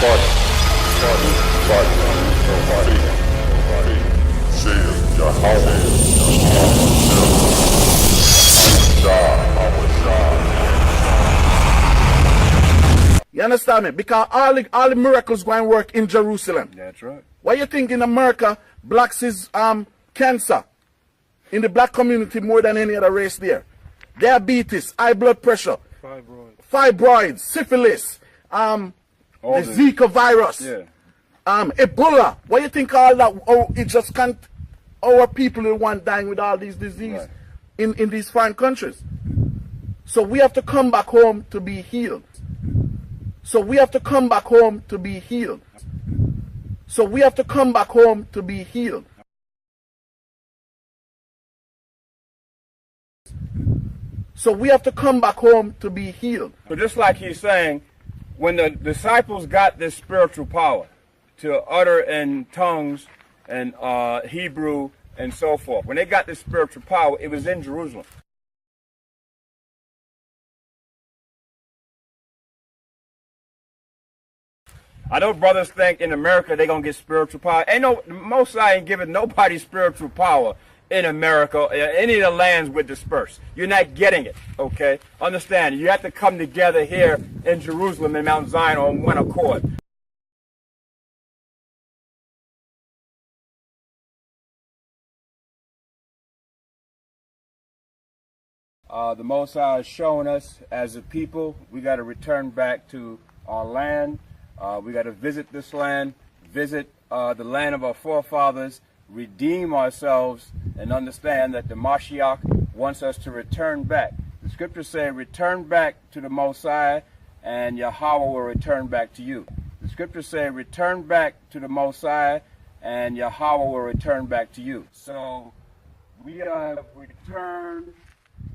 You understand me? Because all the miracles going to work in Jerusalem. That's right. Why you think in America blacks is cancer in the black community more than any other race there? Diabetes, high blood pressure, fibroids, syphilis, the Zika virus, Ebola. Why you think all that? Oh, it just can't. Our people are the one dying with all these diseases in these foreign countries. So we have to come back home to be healed. So we have to come back home to be healed. So we have to come back home to be healed. So we have to come back home to be healed. So just like he's saying, when the disciples got this spiritual power to utter in tongues and Hebrew and so forth, when they got this spiritual power, it was in Jerusalem. I know brothers think in America they're going to get spiritual power. Most I ain't giving nobody spiritual power in America. Any of the lands we're dispersed. You're not getting it, okay? Understand, you have to come together here in Jerusalem and Mount Zion on one accord. The Most High is showing us as a people, we got to return back to our land. We got to visit this land, visit the land of our forefathers, redeem ourselves, and understand that the Mashiach wants us to return back. The scriptures say, return back to the Most High, and Yahweh will return back to you. The scriptures say, return back to the Most High, and Yahweh will return back to you. So we have returned,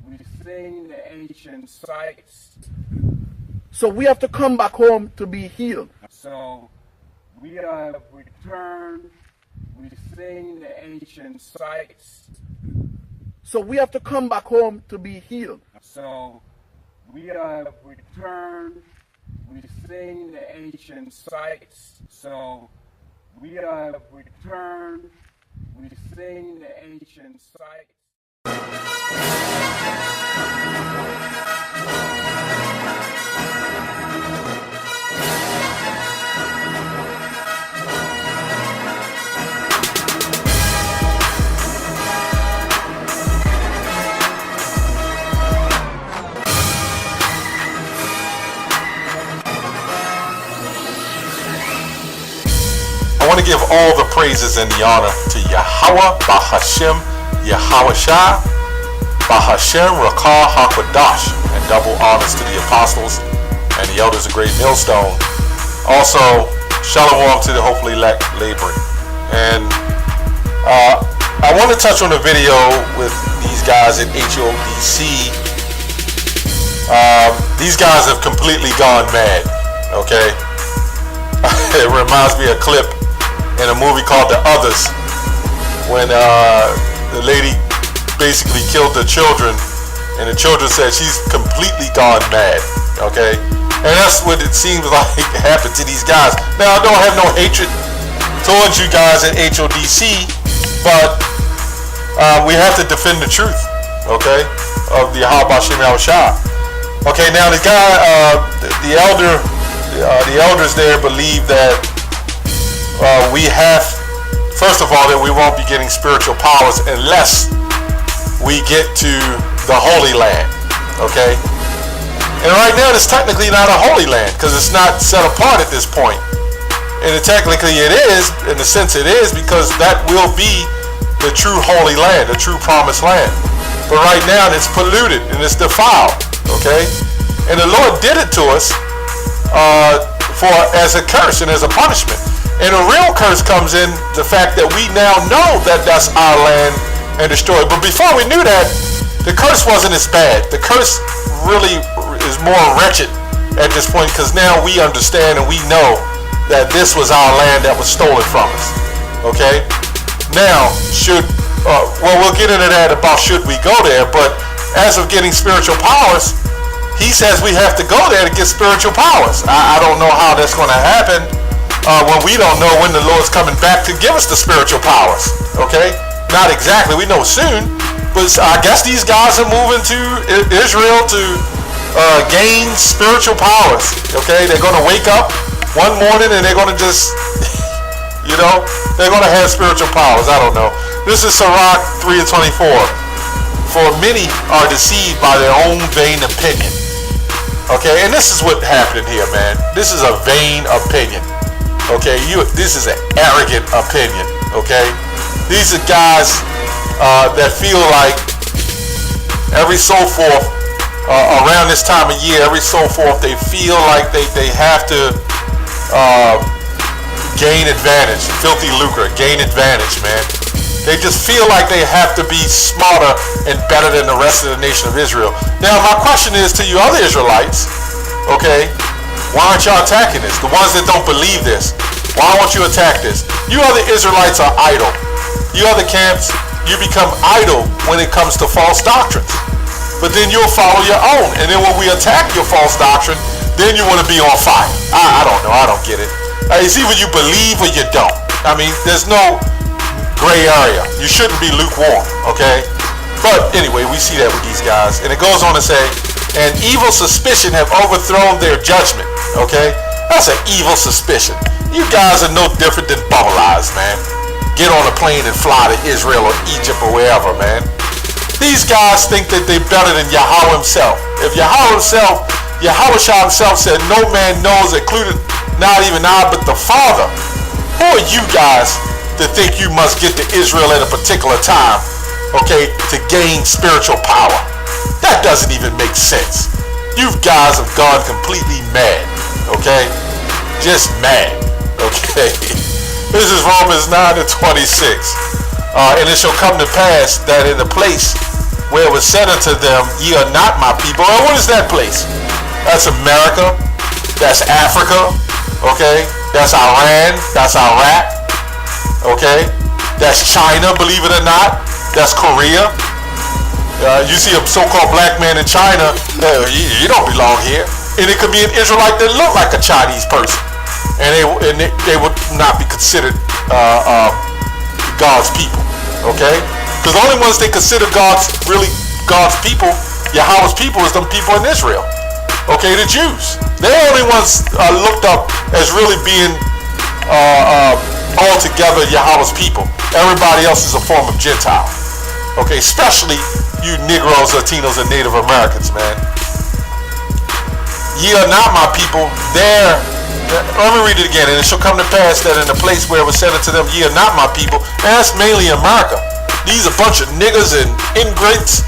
we sing the ancient sites. So we have to come back home to be healed. So we have returned, we sing the ancient sites. So we have to come back home to be healed. So we have returned, we sing the ancient sites. So we have returned, we sing the ancient sites. I want to give all the praises and the honor to Yahweh, Bahashem, Yahweh Shai, Bahashem, Rakah, HaKadosh, and double honors to the apostles and the elders of Great Millstone. Also, Shalom to the hopefully elect laboring. And I want to touch on a video with these guys at HODC. These guys have completely gone mad, okay? It reminds me of a clip in a movie called The Others, when the lady basically killed the children, and the children said she's completely gone mad, okay? And that's what it seems like happened to these guys. Now, I don't have no hatred towards you guys at HODC, but we have to defend the truth, okay, of the Yahweh Shem Yahushua. Okay, now the guy, the elders there believe that we have, first of all, that we won't be getting spiritual powers unless we get to the Holy Land, okay? And right now it's technically not a Holy Land because it's not set apart at this point. And technically it is, in a sense it is, because that will be the true Holy Land, the true Promised Land. But right now it's polluted and it's defiled, okay? And the Lord did it to us as a curse and as a punishment. And a real curse comes in the fact that we now know that that's our land and destroyed. But before we knew that, the curse wasn't as bad. The curse really is more wretched at this point because now we understand and we know that this was our land that was stolen from us. Okay? Now, we'll get into that about should we go there, but as of getting spiritual powers, he says we have to go there to get spiritual powers. I don't know how that's going to happen. when we don't know when the Lord's coming back to give us the spiritual powers. Okay, not exactly. We know soon, but I guess these guys are moving to Israel to gain spiritual powers. Okay, they're going to wake up one morning and they're going to just, they're going to have spiritual powers. I don't know. This is Sirach 3:24. For many are deceived by their own vain opinion. Okay, and this is what happened here, man. This is a vain opinion. Okay, this is an arrogant opinion. Okay, these are guys that feel like every so forth around this time of year, every so forth, they feel like they have to gain advantage, filthy lucre, gain advantage, man. They just feel like they have to be smarter and better than the rest of the nation of Israel. Now, my question is to you other Israelites, okay, why aren't y'all attacking this? The ones that don't believe this, why won't you attack this? You other Israelites are idle. You other camps, you become idle when it comes to false doctrines. But then you'll follow your own. And then when we attack your false doctrine, then you want to be on fire. I don't know. I don't get it. It's either you believe or you don't. I mean, there's no gray area. You shouldn't be lukewarm, okay? But anyway, we see that with these guys. And it goes on to say, and evil suspicion have overthrown their judgment, okay? That's an evil suspicion. You guys are no different than bubble eyes, man. Get on a plane and fly to Israel or Egypt or wherever, man. These guys think that they're better than Yahweh himself. If Yahweh himself said, no man knows, including not even I, but the Father. Who are you guys to think you must get to Israel at a particular time, okay, to gain spiritual power? That doesn't even make sense. You guys have gone completely mad, okay? Just mad, okay? This is Romans 9:26. And it shall come to pass that in the place where it was said unto them, ye are not my people. And what is that place? That's America. That's Africa. Okay? That's Iran. That's Iraq. Okay? That's China, believe it or not. That's Korea. You see a so-called black man in China, you don't belong here. And it could be an Israelite that looked like a Chinese person. And they would not be considered God's people. Okay? Because the only ones they consider God's people, Yahweh's people, is them people in Israel. Okay, the Jews. They're the only ones looked up as really being altogether Yahweh's people. Everybody else is a form of Gentile. Okay, especially you Negroes, Latinos, and Native Americans, man. Ye are not my people. Let me read it again. And it shall come to pass that in the place where it was said unto them, ye are not my people. And that's mainly America. These are a bunch of niggas and ingrates.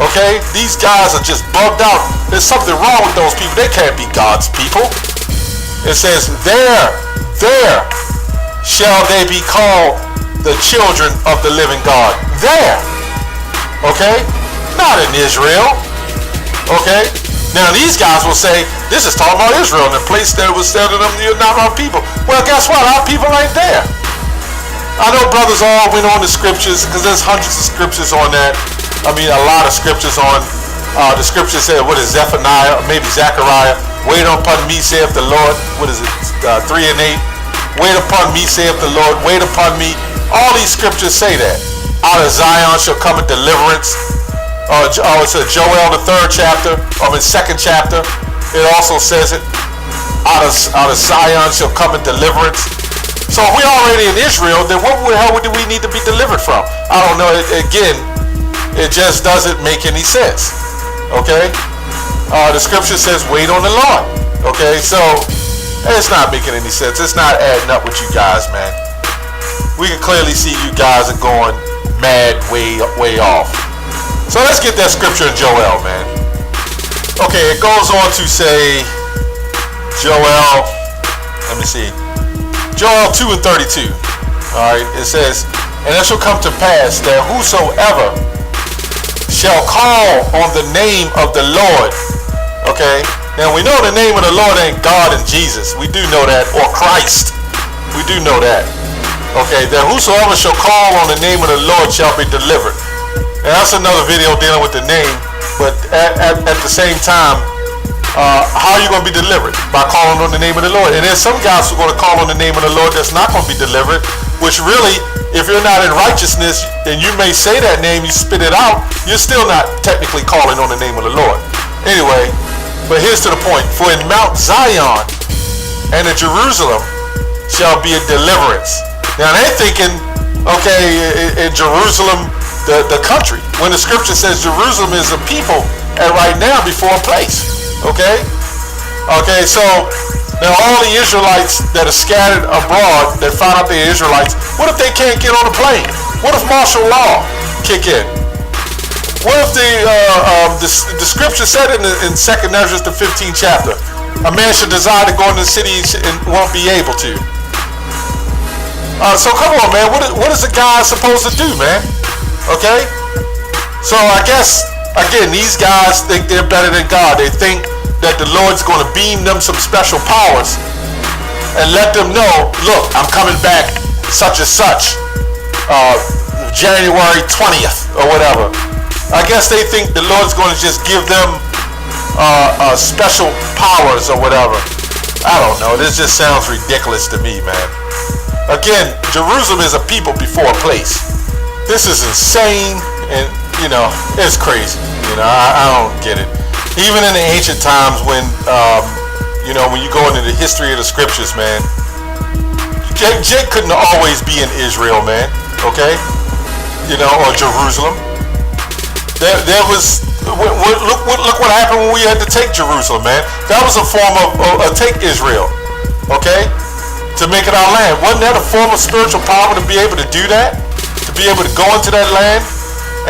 Okay? These guys are just bugged out. There's something wrong with those people. They can't be God's people. It says, there shall they be called the children of the living God. There. Okay? Not in Israel. Okay? Now these guys will say, this is talking about Israel, and the place that was said to them, you're not our people. Well, guess what? Our people ain't there. I know brothers all went on the scriptures, because there's hundreds of scriptures on that. I mean, a lot of scriptures on, the scripture said, what is Zephaniah, or maybe Zechariah, wait upon me, saith the Lord. What is it, 3 and 8? Wait upon me, saith the Lord, wait upon me. All these scriptures say that. Out of Zion shall come a deliverance. It's a Joel, the 3rd chapter, or in 2nd chapter. It also says it. Out of Zion shall come a deliverance. So if we're already in Israel, then what the hell do we need to be delivered from? I don't know. Again, it just doesn't make any sense. Okay? The scripture says, wait on the Lord. Okay? So it's not making any sense. It's not adding up with you guys, man. We can clearly see you guys are going mad way off. So let's get that scripture in Joel, man. Okay, it goes on to say, Joel, let me see. Joel 2 and 32. Alright, it says, and it shall come to pass that whosoever shall call on the name of the Lord. Okay, now we know the name of the Lord ain't God and Jesus. We do know that, or Christ. We do know that. Okay, that whosoever shall call on the name of the Lord shall be delivered. And that's another video dealing with the name. But at the same time, how are you going to be delivered? By calling on the name of the Lord. And there's some guys who are going to call on the name of the Lord that's not going to be delivered, which really, if you're not in righteousness, and you may say that name, you spit it out, you're still not technically calling on the name of the Lord. Anyway, but here's to the point. For in Mount Zion and in Jerusalem shall be a deliverance. Now they're thinking, okay, in Jerusalem, the country, when the scripture says Jerusalem is a people and right now before a place. Okay, so now all the Israelites that are scattered abroad that found out they're Israelites, what if they can't get on a plane? What if martial law kick in? What if the scripture said in 2nd Ezra, the 15th chapter, a man should desire to go into the cities and won't be able to? So come on, man, what is a guy supposed to do, man? Okay, so I guess again, these guys think they're better than God. They think that the Lord's going to beam them some special powers and let them know, look, I'm coming back such and such, January 20th or whatever. I guess they think the Lord's going to just give them special powers or whatever. I don't know. This just sounds ridiculous to me, man. Again, Jerusalem is a people before a place. This is insane, and you know, it's crazy. You know, I don't get it. Even in the ancient times when, you know, when you go into the history of the scriptures, man, Jake couldn't always be in Israel, man, okay? You know, or Jerusalem. There was, look what happened when we had to take Jerusalem, man. That was a form of take Israel, okay? To make it our land. Wasn't that a form of spiritual power to be able to do that? To be able to go into that land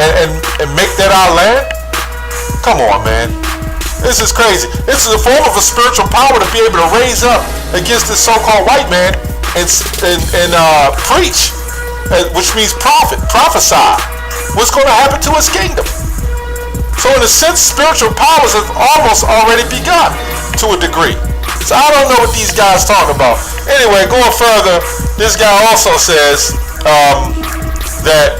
and make that our land? Come on, man. This is crazy. This is a form of a spiritual power to be able to raise up against this so-called white man and preach, which means prophesy what's going to happen to his kingdom. So in a sense, spiritual powers have almost already begun to a degree. So I don't know what these guys talk about. Anyway, going further, this guy also says that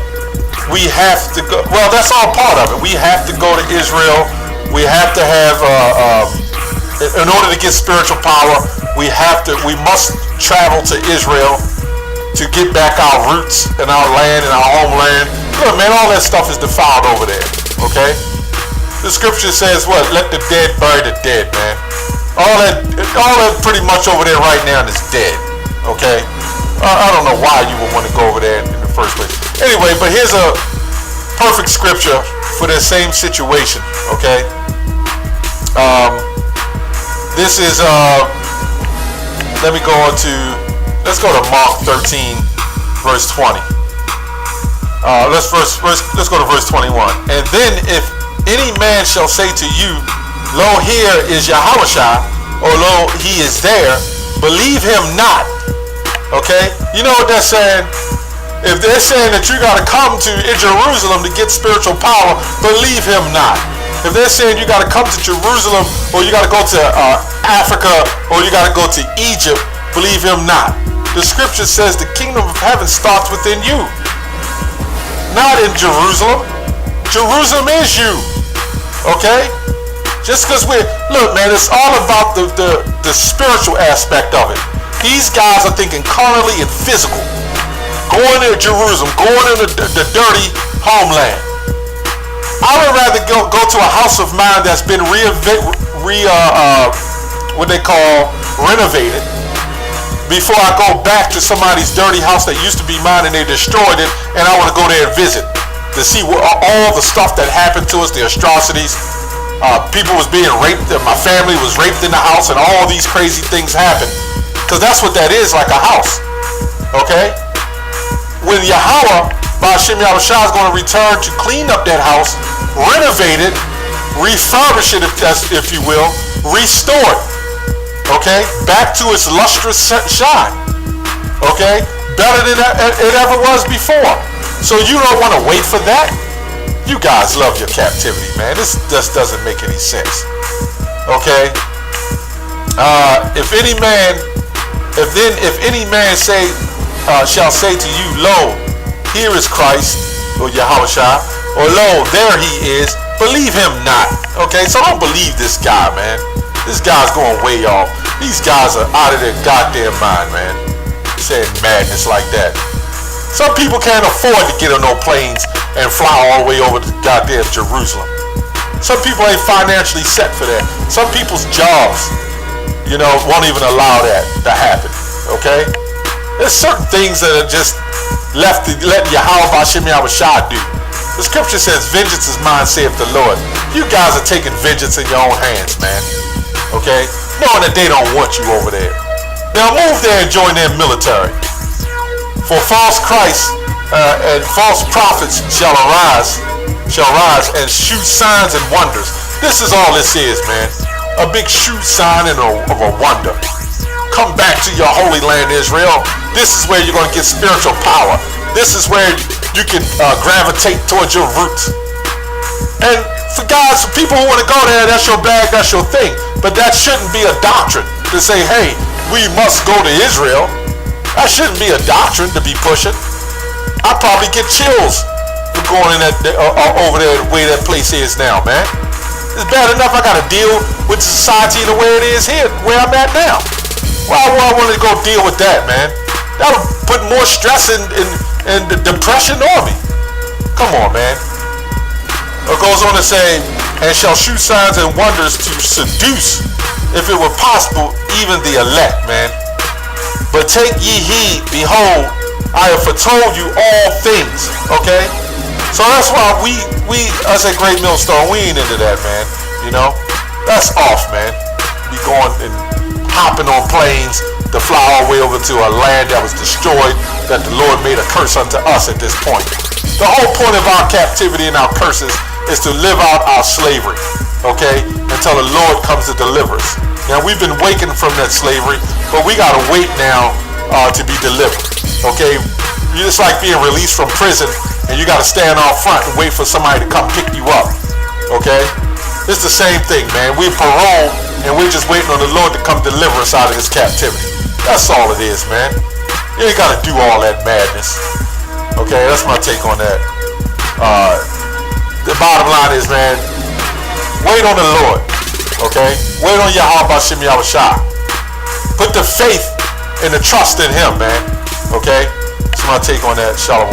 we have to go. Well, that's all part of it. We have to go to Israel. We have to have, in order to get spiritual power, we must travel to Israel to get back our roots and our land and our homeland. Look, man, all that stuff is defiled over there. Okay. The scripture says what? Let the dead bury the dead, man. All that pretty much over there right now is dead. Okay. I don't know why you would want to go over there in the first place. Anyway, but here's a perfect scripture for the same situation. Okay. This is let's go to Mark 13 verse 20. Let's go to verse 21. And then if any man shall say to you, lo, here is Yahushua, or lo, he is there, believe him not. Okay, you know what they're saying? If they're saying that you got to come to Jerusalem to get spiritual power, believe him not. If they're saying you got to come to Jerusalem, or you got to go to Africa, or you got to go to Egypt, believe him not. The scripture says the kingdom of heaven starts within you, not in Jerusalem. Jerusalem is you. Okay? Just because look, man, it's all about the spiritual aspect of it. These guys are thinking carnally and physical. Going to Jerusalem, going into the dirty homeland. I would rather go to a house of mine that's been renovated before I go back to somebody's dirty house that used to be mine and they destroyed it, and I want to go there and visit to see all the stuff that happened to us, the atrocities. People was being raped, and my family was raped in the house, and all these crazy things happened. Because that's what that is, like a house. Okay? When Yahweh, Ba'ashem Yahushua, is going to return to clean up that house, renovate it, refurbish it, if you will, restore it. Okay? Back to its lustrous shine. Okay? Better than it ever was before. So you don't want to wait for that? You guys love your captivity, man. This just doesn't make any sense. Okay? If any man shall say to you, lo, here is Christ, or Yahushua, or lo, there he is, believe him not. Okay? So don't believe this guy, man. This guy's going way off. These guys are out of their goddamn mind, man. Saying madness like that. Some people can't afford to get on no planes and fly all the way over to goddamn Jerusalem. Some people ain't financially set for that. Some people's jobs, won't even allow that to happen. Okay? There's certain things that are just let Yahweh Hashem Yahushua do. The scripture says, vengeance is mine, saith the Lord. You guys are taking vengeance in your own hands, man. Okay? Knowing that they don't want you over there. Now move there and join their military. For false Christ and false prophets shall arise and shoot signs and wonders. This is all this is, man. A big shoot sign and of a wonder. Come back to your holy land, Israel. This is where you're going to get spiritual power. This is where you can gravitate towards your roots. And for guys, for people who want to go there, that's your bag, that's your thing. But that shouldn't be a doctrine to say, hey, we must go to Israel. That shouldn't be a doctrine to be pushing. I probably get chills for going in over there the way that place is now, man. It's bad enough I got to deal with society the way it is here, where I'm at now. Why would I want to go deal with that, man? That'll put more stress and depression on me. Come on, man. It goes on to say, and shall shew signs and wonders to seduce, if it were possible, even the elect, man. But take ye heed, behold, I have foretold you all things, okay? So that's why we us at Great Millstone, we ain't into that, man. That's off, man. Be going and hopping on planes to fly all the way over to a land that was destroyed, that the Lord made a curse unto us at this point. The whole point of our captivity and our curses is to live out our slavery, okay, until the Lord comes to deliver us. Now, we've been waking from that slavery, but we got to wait now to be delivered, okay? It's like being released from prison, and you got to stand out front and wait for somebody to come pick you up, okay? It's the same thing, man. We're paroled, and we're just waiting on the Lord to come deliver us out of this captivity. That's all it is, man. You ain't got to do all that madness, okay? That's my take on that. The bottom line is, man, wait on the Lord, okay? Wait on Yahweh Hashem Yahushua. Put the faith and the trust in Him, man, okay? That's my take on that. Shalom.